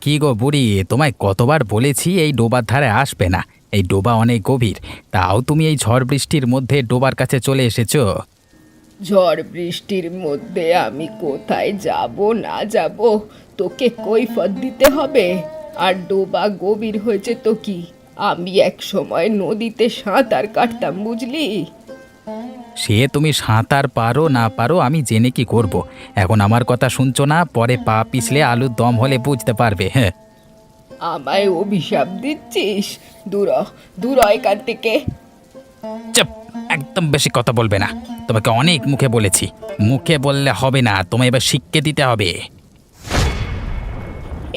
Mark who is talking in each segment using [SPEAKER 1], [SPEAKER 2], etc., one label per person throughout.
[SPEAKER 1] কি গো বুড়ি, তোমায় কতবার বলেছি এই ডোবার ধারে আসবে না। এই ডোবা অনেক গভীর, তাও তুমি এই ঝড় বৃষ্টির মধ্যে ডোবার কাছে চলে এসেছো।
[SPEAKER 2] ঝড় বৃষ্টির মধ্যে আমি কোথায় যাব না যাব, তোকে কৈফিয়ত দিতে হবে। আর ডোবা গভীর হয়েছে তো কি, আমি এক সময় নদীতে সাঁতার কাটতাম, বুঝলি?
[SPEAKER 1] সে তুমি সাঁতার পারো না পারো আমি জেনে কি করব। এখন আমার কথা শুনছো না, পরে পা পিছলে আলুর দম হলে বুঝতে পারবে। হ্যাঁ,
[SPEAKER 2] আমায় অভিশাপ দিচ্ছিস? দূর হ, দূর হ এখান থেকে।
[SPEAKER 1] চুপ, একদম বেশি কথা বলবে না। তোমাকে অনেক মুখে বলেছি, মুখে বললে হবে না, তোমায় এবার শিক্ষা দিতে হবে।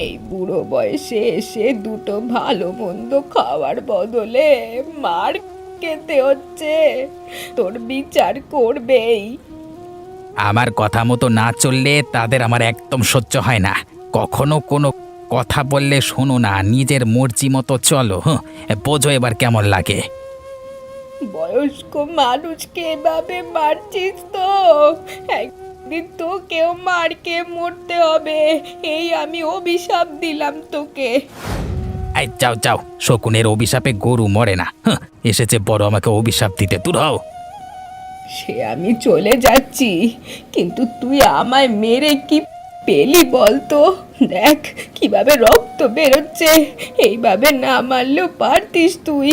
[SPEAKER 2] এই বুড়ো বয়সে এসে দুটো ভালো মন্দ খাওয়ার বদলে মার খেতে হচ্ছে, তোর বিচার করবেই।
[SPEAKER 1] আমার কথা মতো না চললে তাদের আমার একদম সহ্য হয় না। কখনো কোনো কথা বললে শোনো না, নিজের মর্জি মতো চলো। হ্যাঁ, বোঝো এবার কেমন লাগে।
[SPEAKER 2] বয়স্ক মানুষকে এভাবে মারছিস তো, একদিন তোকেও মারকে মরতে হবে। এই আমি অভিশাপ দিলাম তোকে।
[SPEAKER 1] এই যাও যাও, শকুনের অভিশাপে গরু মরে না। হ্যাঁ, এসেছে বড় আমাকে অভিশাপ দিতে, দূর হও।
[SPEAKER 2] সে আমি চলে যাচ্ছি, কিন্তু তুই আমায় মেরে কি পেলি বলতো? দেখ কিভাবে রক্ত বেরোচ্ছে, এইভাবে না মারলেও পারতিস তুই।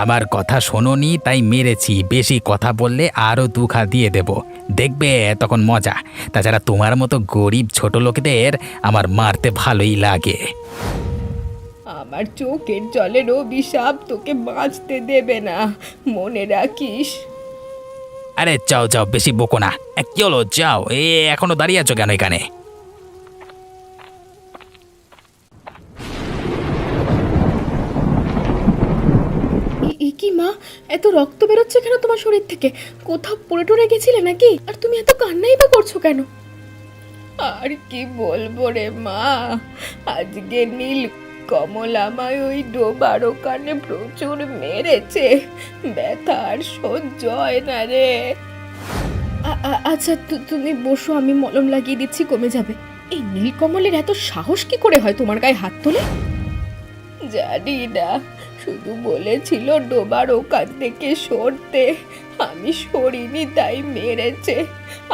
[SPEAKER 1] আমার কথা শোনোনি তাই মেরেছি, বেশি কথা বললে আরও দুখা দিয়ে দেব, দেখবে তখন মজা। তাছাড়া তোমার মতো গরিব ছোট লোকদের আমার মারতে ভালোই লাগে।
[SPEAKER 2] আমার চোখের জলের অভিশাপ তোকে বাঁচতে দেবে না, মনে রাখিস।
[SPEAKER 1] আরে যাও যাও, বেশি বকো না। কি হলো, যাও। এখনো দাঁড়িয়ে আছো কেন এখানে?
[SPEAKER 2] কি মা, এত রক্ত বেরোচ্ছে কেন তোমার শরীর থেকে? কোথাও পড়ে টরে গেছিলে নাকি? আর তুমি এত কান্নাই বা করছো কেন? আর কি বলবো রে মা, আজকে নীল কমল আমায় ওই ডোবার ওখানে প্রচুর মেরেছে, ব্যথা আর সহ্য হয় না রে। আচ্ছা তুমি বসো, আমি মলম লাগিয়ে দিচ্ছি, কমে যাবে। এই নীলকমলের এত সাহস কি করে হয় তোমার গায়ে হাত তোলে? জানি না, শুধু বলেছিল ডোবার ওখান থেকে সরতে, আমি সরিনি তাই মেরেছে।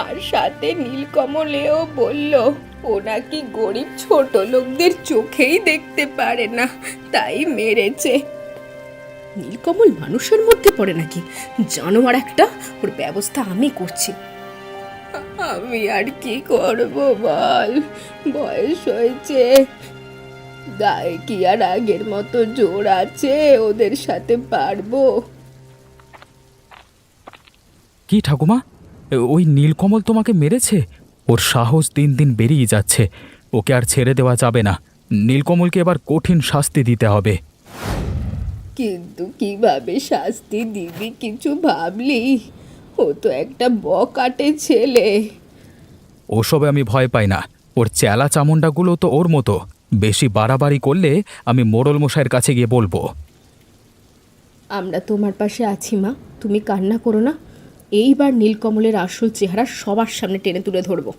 [SPEAKER 2] আর সাথে নীলকমলেও বলল ও নাকি গরিব ছোট লোকদের চোখেই দেখতে পারে না, তাই মেরেছে। নীলকমল মানুষের মধ্যে পড়ে নাকি? জানোয়ার একটা, ওর ব্যবস্থা আমি করছি। আমি আর কি করব বল, বয়স হয়েছে, গায়ে কি আর আগের মতো জোর আছে ওদের সাথে পারবো?
[SPEAKER 3] কি ঠাকুমা, ওই নীলকমল তোমাকে মেরেছে? ওর সাহস দিন দিন বেরিয়ে যাচ্ছে, ওকে আর ছেড়ে দেওয়া যাবে না। নীলকমলকে এবার কঠিন শাস্তি দিতে হবে।
[SPEAKER 2] কিন্তু কিভাবে শাস্তি দিবি কিছু ভাবলি? ও তো একটা বকাটে ছেলে।
[SPEAKER 3] ওসবে আমি ভয় পাই না, ওর চেলা চামুন্ডাগুলো তো ওর মতো। বেশি বাড়াবাড়ি করলে আমি মোড়ল মশাইয়ের কাছে গিয়ে বলবো।
[SPEAKER 2] আমরা তোমার পাশে আছি মা, তুমি কান্না করো না। এইবার নীলকমলের আসল চেহারা সবার সামনে টেনে তুলে ধরবো।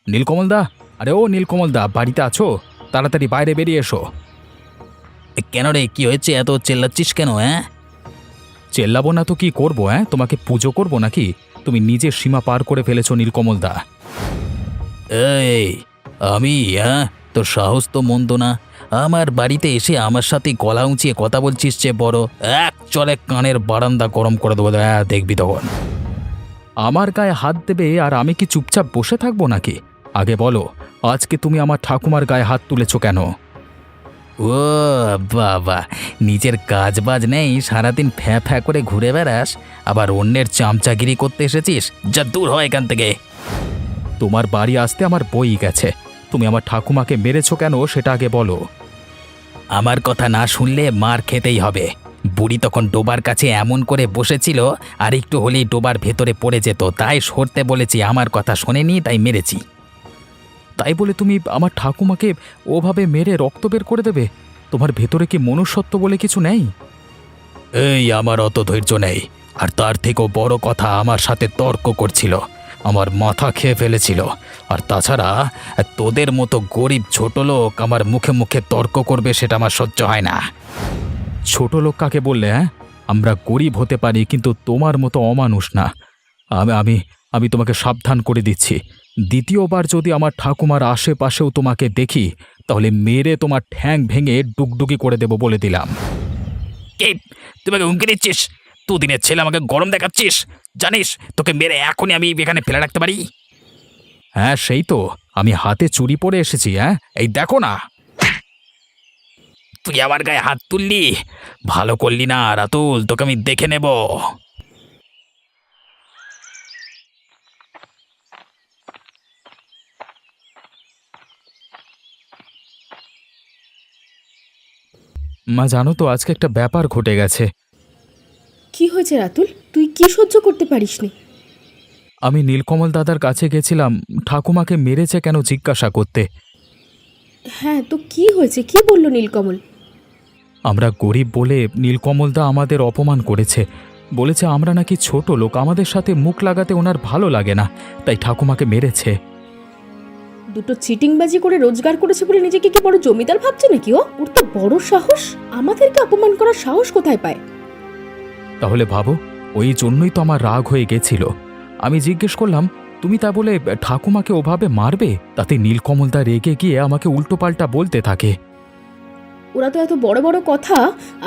[SPEAKER 3] নীলকমল দা, আরে ও নীলকমল দা, বাড়িতে আছো? তাড়াতাড়ি বাইরে বেরিয়ে এসো।
[SPEAKER 1] কেন রে, কি হয়েছে? এত চেল্লাচ্ছিস কেন? হ্যাঁ,
[SPEAKER 3] চেল্লাবো না তো কি করবো? তোমাকে পুজো করবো নাকি? তুমি নিজের সীমা পার করে ফেলেছো নীলকমল দা।
[SPEAKER 1] এই আমি? হ্যাঁ, তোর সাহস তো মন্দ না। আমার বাড়িতে এসে আমার সাথে গলা উঁচিয়ে কথা বলছিস, যে বড় এক চলে কানের বারান্দা গরম করে দেবো। হ্যাঁ, দেখবি তখন।
[SPEAKER 3] আমার গায়ে হাত দেবে আর আমি কি চুপচাপ বসে থাকবো নাকি? আগে বলো, আজকে তুমি আমার ঠাকুমার গায়ে হাত তুলেছো কেন?
[SPEAKER 1] ও বাবা, নিজের কাজ বাজ নেই, সারাদিন ফ্যাঁ ফ্যাঁ করে ঘুরে বেড়াস, আবার অন্যের চামচাগিরি করতে এসেছিস? যা দূর হয় এখান থেকে।
[SPEAKER 3] তোমার বাড়ি আসতে আমার বই গেছে। তুমি আমার ঠাকুমাকে মেরেছো কেন সেটা আগে বলো।
[SPEAKER 1] আমার কথা না শুনলে মার খেতেই হবে। বুড়ি তখন ডোবার কাছে এমন করে বসেছিল, আর একটু হলেই ডোবার ভেতরে পড়ে যেত, তাই সরতে বলেছি। আমার কথা শোনেনি তাই মেরেছি।
[SPEAKER 3] তাই বলে তুমি আমার ঠাকুমাকে ওভাবে মেরে রক্ত বের করে দেবে? তোমার ভেতরে কি মনুষ্যত্ব বলে কিছু নেই?
[SPEAKER 1] এই আমার অত ধৈর্য নেই। আর তার থেকেও বড় কথা, আমার সাথে তর্ক করছিল। আমার মাথা খেয়ে ফেলেছিল। আর তাছাড়া তোদের মতো গরিব ছোট লোক আমার মুখে মুখে তর্ক করবে সেটা আমার সহ্য হয় না।
[SPEAKER 3] ছোট লোক কাকে বললে? হ্যাঁ, আমরা গরিব হতে পারি কিন্তু তোমার মতো অমানুষ না। আমি আমি আমি তোমাকে সাবধান করে দিচ্ছি, দ্বিতীয়বার যদি আমার ঠাকুমার আশেপাশেও তোমাকে দেখি তাহলে মেরে তোমার ঠ্যাং ভেঙে ডুগডুগি করে দেব বলে দিলাম।
[SPEAKER 1] কে তুই আমাকে হুমকি দিচ্ছিস? দুদিনের ছেলে আমাকে গরম দেখাচ্ছিস? জানিস তোকে মেরে এখনই আমি এখানে ফেলে রাখতে পারি।
[SPEAKER 3] হ্যাঁ সেই তো, আমি হাতে চুরি পরে এসেছি। হ্যাঁ, এই দেখো না।
[SPEAKER 1] তুই আমার গায়ে হাত তুললি, ভালো করলি না রাতুল, তোকে আমি দেখে নেব।
[SPEAKER 3] মা জানো তো আজকে একটা ব্যাপার ঘটে গেছে।
[SPEAKER 2] কি হয়েছে রাতুল? তুই কি সহ্য করতে পারিসনি?
[SPEAKER 3] আমি নীলকমল দাদার কাছে গেছিলাম ঠাকুমাকে মেরেছে কেন জিজ্ঞাসা করতে।
[SPEAKER 2] হ্যাঁ, তো কি হয়েছে? কি বললো নীলকমল?
[SPEAKER 3] আমরা গরিব বলে নীলকমলদা আমাদের অপমান করেছে, বলেছে আমরা নাকি ছোট লোক, আমাদের সাথে মুখ লাগাতে ওনার ভালো লাগে না, তাই ঠাকুমাকে মেরেছে।
[SPEAKER 2] দুটো চিটিংবাজি করে রোজগার করেছে বলে নিজেকে কি বড় জমিদার ভাবছে নাকি? ওর তো বড় সাহস, আমাদেরকে অপমান করার সাহস কোথায় পায়?
[SPEAKER 3] তাহলে ভাবো, ওই জন্যই তো আমার রাগ হয়ে গেছিল। আমি জিজ্ঞেস করলাম তুমি তা বলে ঠাকুমাকে ওভাবে মারবে? তাতে নীলকমলদা রেগে গিয়ে আমাকে উল্টোপাল্টা বলতে থাকে।
[SPEAKER 2] ওরা তো এত বড় বড় কথা,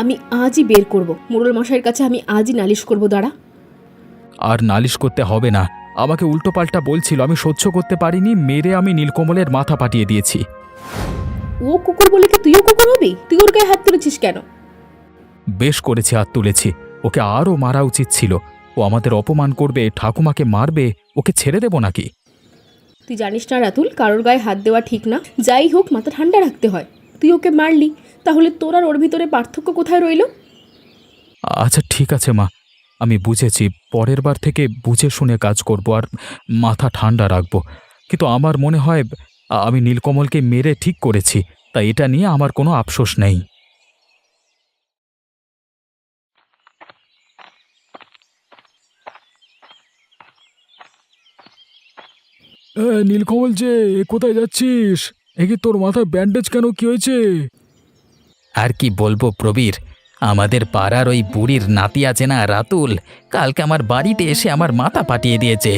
[SPEAKER 2] আমি আজই বের করব। মোড়ল মশাইয়ের কাছে আমি আজই নালিশ করব। দাঁড়া।
[SPEAKER 3] আর নালিশ করতে হবে না, আমাকে উল্টোপাল্টা বলছিল, আমি সহ্য করতে পারিনি, মেরে আমি নীলকমলের মাথা পাঠিয়ে দিয়েছি।
[SPEAKER 2] ও কুকুর বলে কি তুইও কুকুর হবি? তুই ওর গায়ে হাত তুলেছিস কেন?
[SPEAKER 3] বেশ করেছি, হাত তুলেছি। ওকে আরও মারা উচিত ছিল। ও আমাদের অপমান করবে, ঠাকুমাকে মারবে, ওকে ছেড়ে দেব নাকি?
[SPEAKER 2] তুই জানিস না রাতুল, কারোর গায়ে হাত দেওয়া ঠিক না। যাই হোক, মাথা ঠান্ডা রাখতে হয়। তুই ওকে মারলি, তাহলে তোর আর ওর ভিতরে পার্থক্য কোথায় রইল?
[SPEAKER 3] আচ্ছা ঠিক আছে মা, আমি বুঝেছি, পরের বার থেকে বুঝে শুনে কাজ করব আর মাথা ঠান্ডা রাখব। কিন্তু আমার মনে হয় আমি নীলকমলকে মেরে ঠিক করেছি, তাই এটা নিয়ে আমার কোনো আফসোস নেই। নীলকমল যে, কোথায় যাচ্ছিস? এ কি তোর মাথায় ব্যান্ডেজ কেন, কি হয়েছে?
[SPEAKER 1] আর কি বলবো প্রবীর, আমাদের পাড়ার ওই বুড়ির নাতি আছে না রাতুল, কালকে আমার বাড়িতে এসে আমার মাথা পাঠিয়ে দিয়েছে।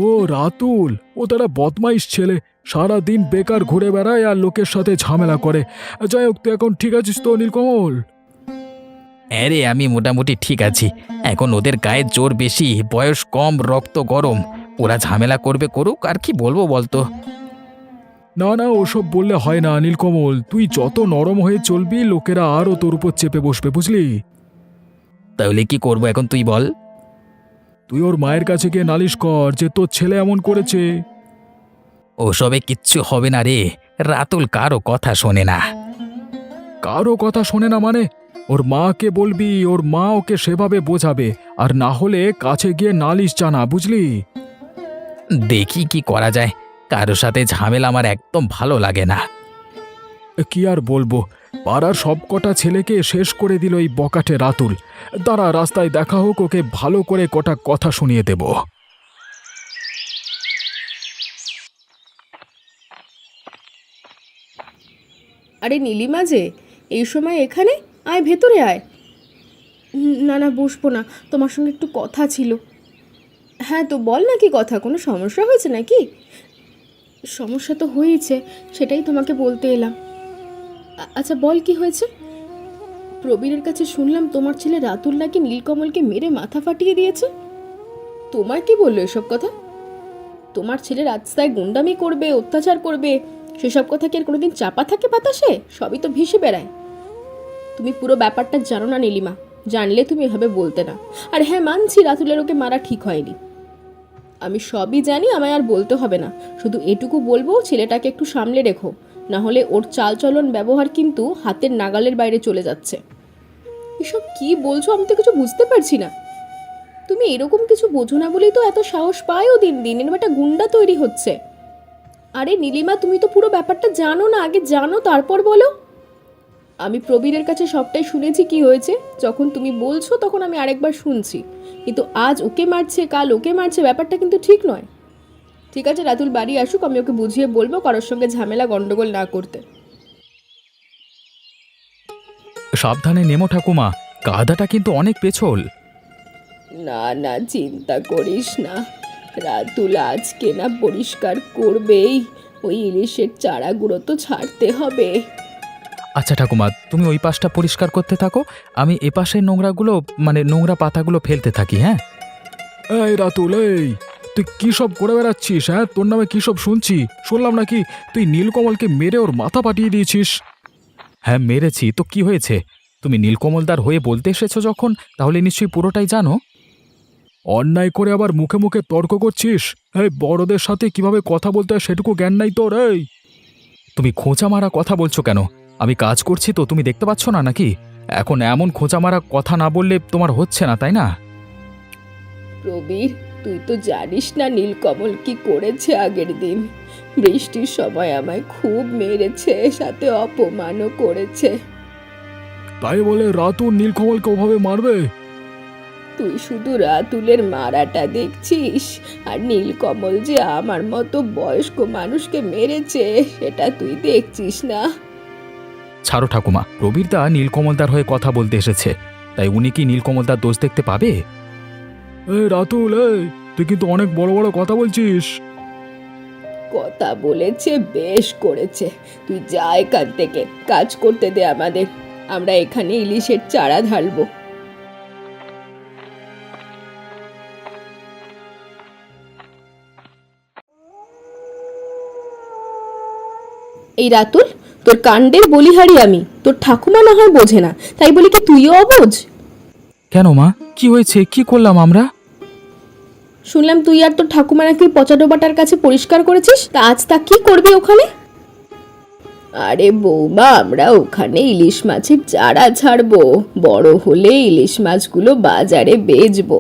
[SPEAKER 3] ও রাতুল, ও তারা বদমাইশ ছেলে, সারা দিন বেকার ঘুরে বেড়ায় আর লোকের সাথে ঝামেলা করে। যাই হোক, তুই এখন ঠিক আছিস তো নীলকমল?
[SPEAKER 1] হ্যাঁ রে, আমি মোটামুটি ঠিক আছি। এখন ওদের গায়ে জোর বেশি, বয়স কম, রক্ত গরম। ওরা ঝামেলা করবে করুক, আর কি বলবো বলতো।
[SPEAKER 3] না না, ওসব বললে হয় না নীলকমল, তুই যত নরম হয়ে চলবি লোকেরা আরও তোর উপর চেপে বসবে, বুঝলি?
[SPEAKER 1] তাহলে কি করবো এখন তুই বল?
[SPEAKER 3] তুই ওর মায়ের কাছে গিয়ে নালিশ কর যে তোর ছেলে এমন করেছে।
[SPEAKER 1] ওসবে কিচ্ছু হবে না রে, রাতুল কারো কথা শোনে না।
[SPEAKER 3] কারো কথা শোনে না মানে? ওর মাকে বলবি, ওর মা ওকে সেভাবে বোঝাবে, আর না হলে কাছে গিয়ে নালিশ জানা, বুঝলি?
[SPEAKER 1] দেখি কি করা যায়, কারো সাথে ঝামেলা আমার একদম ভালো লাগে না।
[SPEAKER 3] কি আর বলবো, পাড়ার সব কটা ছেলেকে শেষ করে দিল এই বকাটে রাতুল। দাঁড়া, রাস্তায় দেখা হোক, ওকে ভালো করে কটা কথা শুনিয়ে দেব।
[SPEAKER 2] আরে নীলিমা যে, এই সময় এখানে? আয়, ভেতরে আয়। না না, বসবো না, তোমার সঙ্গে একটু কথা ছিল। হ্যাঁ তো বল না, কি কথা? কোনো সমস্যা হয়েছে নাকি? সমস্যা তো হয়েছে, সেটাই তোমাকে বলতে এলাম। আচ্ছা বল, কি হয়েছে? প্রবীরের কাছে শুনলাম তোমার ছেলে রাতুল নাকি নীলকমলকে মেরে মাথা ফাটিয়ে দিয়েছে। তোমার কি বললো এসব কথা? তোমার ছেলে রাস্তায় গুন্ডামি করবে, অত্যাচার করবে, সেসব কথা কি আর কোনোদিন চাপা থাকে বাতাসে? সবই তো ভেসে বেড়ায়। তুমি পুরো ব্যাপারটা জানো না নীলিমা, জানলে তুমি এভাবে বলতে না। আর হ্যাঁ, মানছি রাতুলের ওকে মারা ঠিক হয়নি, আমি সবই জানি, আমায় আর বলতে হবে না। শুধু এটুকু বলবো, ছেলেটাকে একটু সামলে রেখো, না হলে ওর চালচলন ব্যবহার কিন্তু হাতের নাগালের বাইরে চলে যাচ্ছে। এসব কি বলছো? আমি তো কিছু বুঝতে পারছি না। তুমি এরকম কিছু বোঝো না বলেই তো এত সাহস পায়ও দিন দিন, এরকম একটা গুন্ডা তৈরি হচ্ছে। আরে নীলিমা, তুমি তো পুরো ব্যাপারটা জানো না, আগে জানো তারপর বলো। আমি প্রবীরের কাছে সবটাই শুনেছি কি হয়েছে। যখন তুমি বলছো তখন আমি আরেকবার শুনছি, কিন্তু আজ ওকে মারছে কাল ওকে মারছে, ব্যাপারটা কিন্তু ঠিক নয়। ঠিক আছে, রাতুল বাড়ি আসুক, আমি ওকে বুঝিয়ে বলবো কারোর সঙ্গে ঝামেলা গন্ডগোল না করতে।
[SPEAKER 3] সাবধানে নেমো ঠাকুমা, কাদাটা কিন্তু অনেক পেছল।
[SPEAKER 2] না না, চিন্তা করিস না, রাতুল আজকে না পরিষ্কার করবেই। ওই ইলিশের চারাগুলো তো ছাড়তে হবে।
[SPEAKER 3] আচ্ছা ঠাকুমা, তুমি ওই পাশটা পরিষ্কার করতে থাকো, আমি এ পাশের নোংরাগুলো মানে নোংরা পাতাগুলো ফেলতে থাকি। হ্যাঁ। এই রাতুল, এই তুই কি সব করে বেড়াচ্ছিস? হ্যাঁ, তোর নামে কি সব শুনছি? শুনলাম নাকি তুই নীলকমলকে মেরে ওর মাথা পাঠিয়ে দিয়েছিস। হ্যাঁ মেরেছি তো, কি হয়েছে? তুমি নীলকমলদার হয়ে বলতে এসেছো যখন, তাহলে নিশ্চয়ই পুরোটাই জানো। অন্যায় করে আবার মুখে মুখে তর্ক করছিস? এই বড়দের সাথে কিভাবে কথা বলতে হয় সেটুকু জ্ঞান নাই তোর? এই তুমি খোঁচা মারা কথা বলছো কেন? আমি কাজ করছি তো, তুমি দেখতে পাচ্ছ না নাকি? এখন এমন খোঁচা মারা কথা না বললে তোমার হচ্ছে না, তাই না?
[SPEAKER 2] প্রবীর, তুই তো জানিস না নীলকমল কি করেছে আগের দিন। বৃষ্টির সময় আমায় খুব মেরেছে, সাথে অপমানও করেছে।
[SPEAKER 3] তাই বলে রাতুল নীলকমলকে ওভাবে মারবে?
[SPEAKER 2] তুই শুধু রাতুলের মারাটা দেখছিস, আর নীলকমল যে আমার মতো বয়স্ক মানুষকে মেরেছে সেটা তুই দেখছিস না।
[SPEAKER 3] ছাড়ো ঠাকুমা, প্রবীরদা নীলকমলদার হয়ে কথা বলতে এসেছে, তাই উনি কি নীলকমলদার দোষ দেখতে পাবে? এই রাতুল, এই তুই কিন্তু অনেক বড় বড় কথা বলছিস।
[SPEAKER 2] কথা বলেছে, বেশ করেছে। তুই যা এখান থেকে, কাজ করতে দে আমাদের। আমরা এখানে ইলিশের চারা ঢালবো। এই রাতুল, তোর কাণ্ডের বলিহারি আমি। তোর ঠাকুমা না হয় বোঝে না, তাই বলি কি তুইও অবোঝ?
[SPEAKER 3] কেন মা, কি হয়েছে? কি করলাম আমরা?
[SPEAKER 2] শুনলাম তুই আর তোর ঠাকুমা নাকি পচা ডোবাটার কাছে পরিষ্কার করেছিস, তা আজ তা কি করবি ওখানে? আরে বৌমা, আমরা ওখানে ইলিশ মাছের চারা ছাড়বো, বড় হলে ইলিশ মাছগুলো বাজারে বেচবো।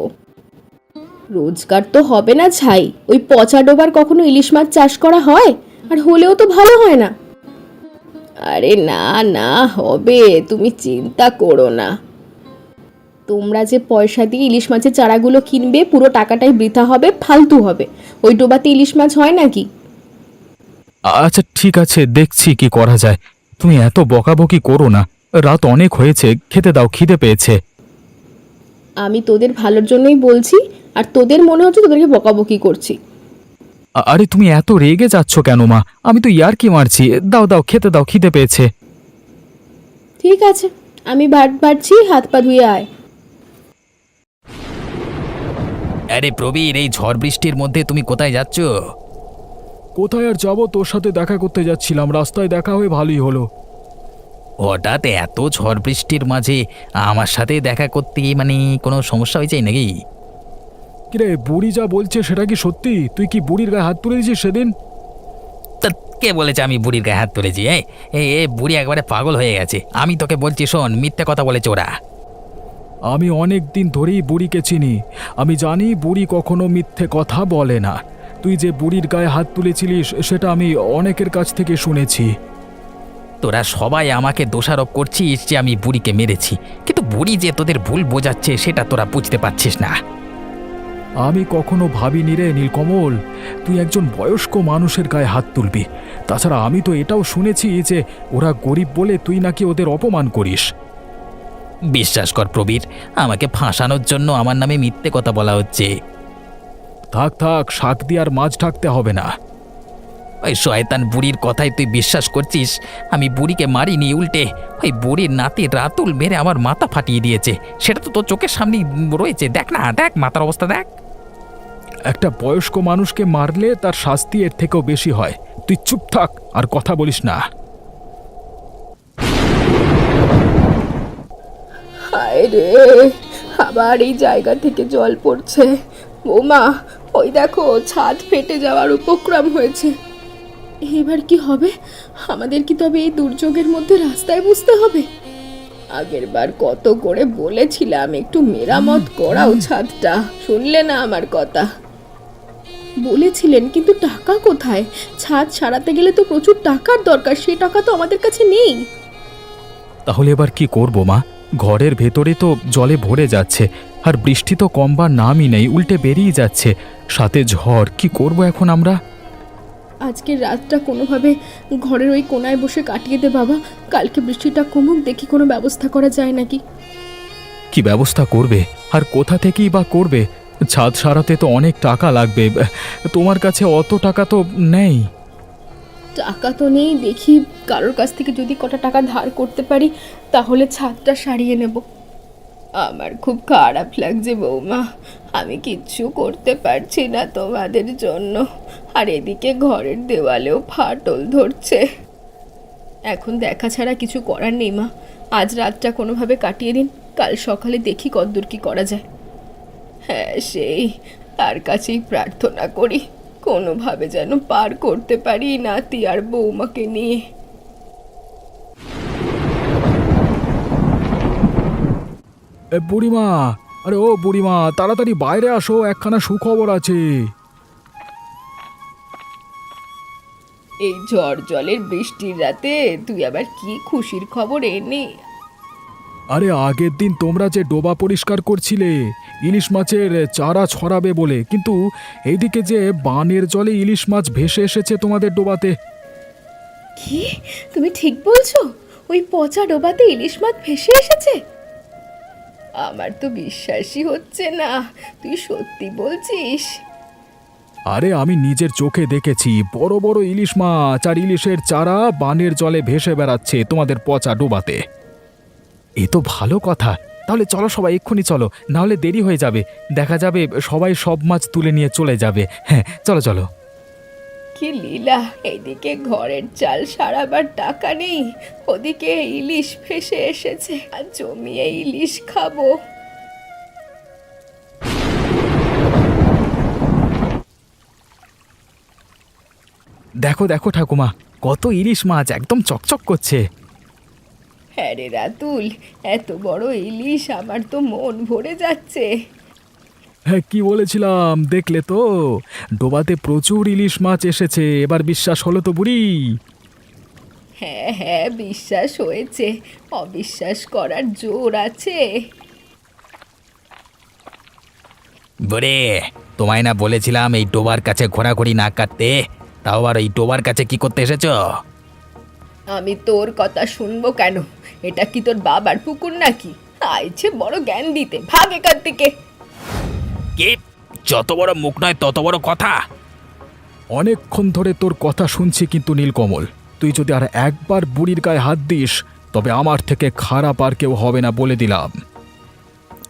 [SPEAKER 2] রোজগার তো হবে না ছাই, ওই পচা ডোবার কখনো ইলিশ মাছ চাষ করা হয়? আর হলেও তো ভালো হয় না। আরে না না, হবে, তুমি চিন্তা করো না। তোমরা যে পয়সা দিয়ে ইলিশ মাছের চারাগুলো কিনবে, পুরো টাকাটাই বৃথা হবে, ফালতু হবে। ওই ডোবাতে ইলিশ মাছ হয় নাকি?
[SPEAKER 3] আচ্ছা ঠিক আছে, দেখছি কি করা যায়। তুমি এত বকাবকি করো না, রাত অনেক হয়েছে, খেতে দাও, খিদে পেয়েছে।
[SPEAKER 2] আমি তোদের ভালোর জন্যই বলছি, আর তোদের মনে হচ্ছে তোদেরকে বকাবকি করছি।
[SPEAKER 3] আরে তুমি এত রেগে যাচ্ছ কেন মা? আমি তো ইয়ার্কি মারছি। দাও দাও, খেতে দাও, খিদে পেয়েছে।
[SPEAKER 2] ঠিক আছে, আমি ভাত বাড়ছি, হাত পা ধুয়ে আয়।
[SPEAKER 1] আরে প্রবীর, এই ঝড় বৃষ্টির মধ্যে তুমি কোথায় যাচ্ছ?
[SPEAKER 3] কোথায় আর যাবো, তোর সাথে দেখা করতে যাচ্ছিলাম, রাস্তায় দেখা হয়ে ভালোই হলো।
[SPEAKER 1] হঠাৎ এত ঝড় বৃষ্টির মাঝে আমার সাথে দেখা করতে, মানে কোনো সমস্যা হয়েছে নাকি?
[SPEAKER 3] কিরে, বুড়ি যা বলছে সেটা কি সত্যি? তুই কি বুড়ির গায়ে হাত তুলে দিয়েছিস সেদিন?
[SPEAKER 1] তা কে বলেছে আমি বুড়ির গায়ে হাত তুলেছি? এ বুড়ি একবারে পাগল হয়ে গেছে। আমি তোকে বলছি, শোন, মিথ্যে কথা বলেছে ওরা।
[SPEAKER 3] আমি অনেক দিন ধরেই বুড়িকে চিনি, আমি জানি বুড়ি কখনো মিথ্যে কথা বলে না। তুই যে বুড়ির গায়ে হাত তুলেছিলিস সেটা আমি অনেকের কাছ থেকে শুনেছি।
[SPEAKER 1] তোরা সবাই আমাকে দোষারোপ করছিস যে আমি বুড়িকে মেরেছি, কিন্তু বুড়ি যে তোদের ভুল বোঝাচ্ছে সেটা তোরা বুঝতে পারছিস না।
[SPEAKER 3] আমি কখনো ভাবিনি রে নীলকমল, তুই একজন বয়স্ক মানুষের গায়ে হাত তুলবি। তাছাড়া আমি তো এটাও শুনেছি যে ওরা গরিব বলে তুই নাকি ওদের অপমান করিস।
[SPEAKER 1] বিশ্বাস কর প্রবীর, আমাকে ফাঁসানোর জন্য আমার নামে মিথ্যে কথা বলা হচ্ছে।
[SPEAKER 3] থাক থাক, শাক দিয়ে আর মাছ ঢাকতে হবে না।
[SPEAKER 1] ওই শয়তান বুড়ির কথাই তুই বিশ্বাস করছিস? আমি বুড়িকে মারিনি, উল্টে ওই বুড়ির নাতি রাতুল মেরে আমার মাথা ফাটিয়ে দিয়েছে। সেটা তো তোর চোখের সামনেই রয়েছে, দেখ না, দেখ মাথার অবস্থা দেখ।
[SPEAKER 3] একটা বয়স্ক মানুষকে মারলে তার শাস্তি এর থেকেও বেশি হয়। তুই চুপ থাক, আর কথা বলিস না।
[SPEAKER 2] হায় রে, আবার এই জায়গা থেকে জল পড়ছে। বৌমা, ওই দেখো, ছাদ ফেটে যাওয়ার উপক্রম হয়েছে। এবার কি হবে আমাদের? কি তবে এই দুর্যোগের মধ্যে রাস্তায় বুঝতে হবে? আগের বার কত করে বলেছিলাম একটু মেরামত করাও ছাদটা, শুনলে না আমার কথা? বলেছিলেন, কিন্তু টাকা কোথায়? ছাদ সারাতে গেলে তো প্রচুর টাকার দরকার, সেই টাকা তো আমাদের কাছে নেই।
[SPEAKER 3] তাহলে এবার কি করব মা? ঘরের ভেতরে তো জলে ভরে যাচ্ছে, আর বৃষ্টি তো কমবার নামই নেই, উল্টে বেরিয়ে যাচ্ছে, সাথে ঝড়। কি করব এখন আমরা?
[SPEAKER 2] আজকের রাতটা কোনোভাবে ঘরের ওই কোনায় বসে কাটিয়ে দে বাবা। কালকে বৃষ্টিটা কমুক, দেখি কোনো ব্যবস্থা করা যায় নাকি।
[SPEAKER 3] কি ব্যবস্থা করবে? আর কোথা থেকেই বা করবে? ছাদ সারাতে তো অনেক টাকা লাগবে। তোমার কাছে অত টাকা তো নেই।
[SPEAKER 2] টাকা তো নেই, দেখি কারোর কাছ থেকে যদি কটা টাকা ধার করতে পারি তাহলে ছাদটা সারিয়ে নেব। আমার খুব খারাপ লাগছে বৌমা, আমি কিচ্ছু করতে পারছি না তোমাদের জন্য। আর এদিকে ঘরের দেওয়ালেও ফাটল ধরছে। এখন দেখা ছাড়া কিছু করার নেই মা, আজ রাতটা কোনোভাবে কাটিয়ে দিন, কাল সকালে দেখি কতদূর কি করা যায়। হ্যাঁ, সেই তার কাছেই প্রার্থনা করি কোনোভাবে যেন পার করতে পারি নাতি আর বৌমাকে নিয়ে।
[SPEAKER 3] বুড়িমা, আরে ও বুড়িমা, তাড়াতাড়ি বাইরে আসো, একখানা সুখবর আছে।
[SPEAKER 2] এই ঝড় জলের বৃষ্টির রাতে তুই আবার কি খুশির খবর এনে?
[SPEAKER 3] আরে আগের দিন তোমরা যে ডোবা পরিষ্কার করছিলে ইলিশ মাছের চারা ছড়াবে বলে, কিন্তু এইদিকে যে বানের জলে ইলিশ মাছ ভেসে এসেছে তোমাদের ডোবাতে।
[SPEAKER 2] কি, তুমি ঠিক বলছো? ওই পচা ডোবাতে ইলিশ মাছ ভেসে এসেছে? আমার তো বিশ্বাসই হচ্ছে না, তুই সত্যি বলছিস?
[SPEAKER 3] আরে আমি নিজের চোখে দেখেছি, বড় বড় ইলিশ মাছ আর ইলিশের চারা বানের জলে ভেসে বেড়াচ্ছে তোমাদের পচা ডোবাতে। এ তো ভালো কথা। তাহলে চলো সবাই, এক্ষুনি চলো, না হলে দেরি হয়ে যাবে। দেখা যাবে সবাই সব মাছ তুলে নিয়ে চলে যাবে। হ্যাঁ, চলো চলো।
[SPEAKER 2] কি লীলা, এদিকে ঘরের চাল সারাবার টাকা নেই, ওদিকে ইলিশ ভেসে এসেছে, আর জমিয়ে ইলিশ খাবো।
[SPEAKER 3] দেখো দেখো ঠাকুমা, কত ইলিশ মাছ, একদম চকচক করছে।
[SPEAKER 2] হ্যাঁ রে রাতুল, এত বড় ইলিশ, আমার তো মন ভরে যাচ্ছে।
[SPEAKER 3] হ্যাঁ, কি বলেছিলাম দেখলে তো? ডোবাতে প্রচুর ইলিশ মাছ এসেছে, এবার বিশ্বাস হলো তো বুড়ি?
[SPEAKER 2] হ্যাঁ হ্যাঁ, বিশ্বাস হয়েছে, অবিশ্বাস করার জোর আছে?
[SPEAKER 1] বরে, তোমায় না বলেছিলাম এই ডোবার কাছে ঘোরাঘুরি না কাটতে, তাও আর এই ডোবার কাছে কি করতে এসেছো?
[SPEAKER 2] আমি তোর কথা শুনবো কেন? এটা কি তোর বাবার পুকুর নাকি? আইছে বড় জ্ঞান দিতে, ভাগ এখান থেকে।
[SPEAKER 1] কি, যত বড় মুখ নয় তত বড় কথা।
[SPEAKER 3] অনেকক্ষণ ধরে তোর কথা শুনছি, কিন্তু নীলকমল, তুই যদি আর একবার বুড়ির গায়ে হাত দিস তবে আমার থেকে খারাপ আর কেউ হবে না, বলে দিলাম।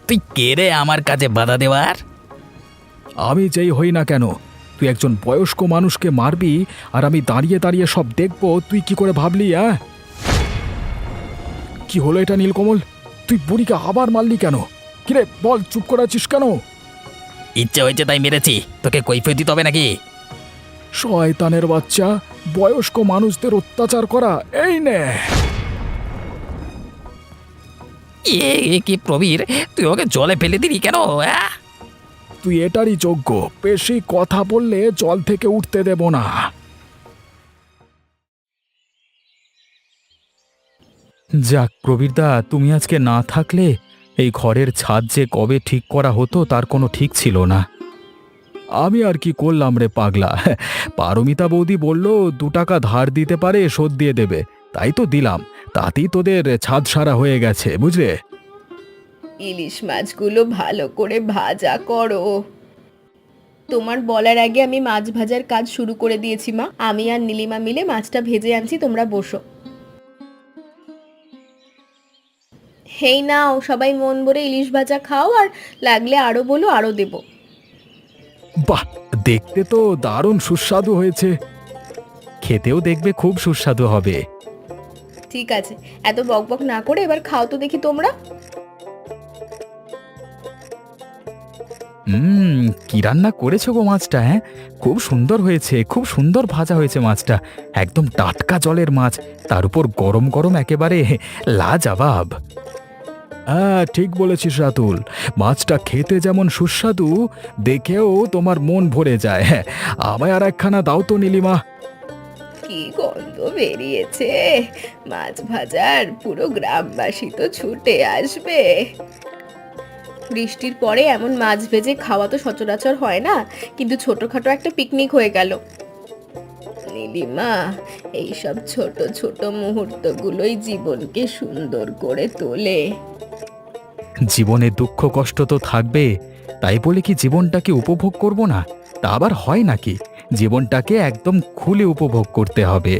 [SPEAKER 1] তুই কে রে আমার কাছে বাধা দেওয়ার?
[SPEAKER 3] আমি যেই হই না কেন, তুই একজন বয়স্ক মানুষকে মারবি আর আমি দাঁড়িয়ে দাঁড়িয়ে সব দেখব, তুই কি করে ভাবলি? কি হলো এটা নীলকমল? তুই বুড়িকে আবার মারলি কেন? কিরে বল, চুপ করে আছিস কেন?
[SPEAKER 1] ইচ্ছে হয়েছে তাই মেরেছি, তোকে কৈফিয়ত দিতে হবে নাকি?
[SPEAKER 3] শয়তানের বাচ্চা, বয়স্ক মানুষদের অত্যাচার করা, এই নে।
[SPEAKER 1] এ কি প্রবীর, তুই ওকে জলে ফেলে দিলি কেন?
[SPEAKER 3] তুই এটারই যোগ্য, বেশি কথা বললে জল থেকে উঠতে দেব না। যাক প্রবীরদা, তুমি আজকে না থাকলে এই ঘরের ছাদ যে কবে ঠিক করা হতো তার কোনো ঠিক ছিল না। আমি আর কি করলাম রে পাগলা, পারমিতা বৌদি বলল 2 টাকা ধার দিতে পারে, শোধ দিয়ে দেবে, তাই তো দিলাম, তাতেই তোদের ছাদ সারা হয়ে গেছে, বুঝলে?
[SPEAKER 2] ইলিশ মাছগুলো ভালো করে ভাজা করো। তোমার বলার আগে আমি মাছ ভাজার কাজ শুরু করে দিয়েছি মা, আমি আর নীলিমা মিলে মাছটা ভেজে আনছি, তোমরা বসো। হেই নাও, সবাই মন ভরে ইলিশ ভাজা খাও, আর লাগলে আরো বলো, আরো দেবো।
[SPEAKER 3] বাহ, দেখতে তো দারুণ সুস্বাদু হয়েছে, খেতেও দেখবে খুব সুস্বাদু হবে।
[SPEAKER 2] ঠিক আছে, এত বকবক না করে এবার খাও তো দেখি তোমরা।
[SPEAKER 3] কি রান্না করেছো গো মাছটা? হ্যাঁ, খুব সুন্দর হয়েছে, খুব সুন্দর ভাজা হয়েছে মাছটা, একদম টাটকা জলের মাছ, তার উপর গরম গরম, একেবারে লাজবাব। হ্যাঁ, ঠিক বলেছিস রাতুল, মাছটা খেতে যেমন সুস্বাদু, দেখেও তোমার মন ভরে যায়। আমায় আর একখানা দাও তো নীলিমা।
[SPEAKER 2] কি গন্ধ বেরিয়েছে! মাছ ভাজার পুরো গ্রামবাসী তো ছুটে আসবে। বৃষ্টির পরে এমন মাছ ভেজে খাওয়া তো সচরাচর হয় না, কিন্তু ছোটখাটো একটা পিকনিক হয়ে গেল। নীলিমা, এইসব ছোট ছোট মুহূর্তগুলোই জীবনকে সুন্দর করে তোলে।
[SPEAKER 3] জীবনে দুঃখ কষ্ট তো থাকবে, তাই বলে কি জীবনটাকে উপভোগ করব না? তা আবার হয় নাকি? জীবনটাকে একদম খুলে উপভোগ করতে হবে।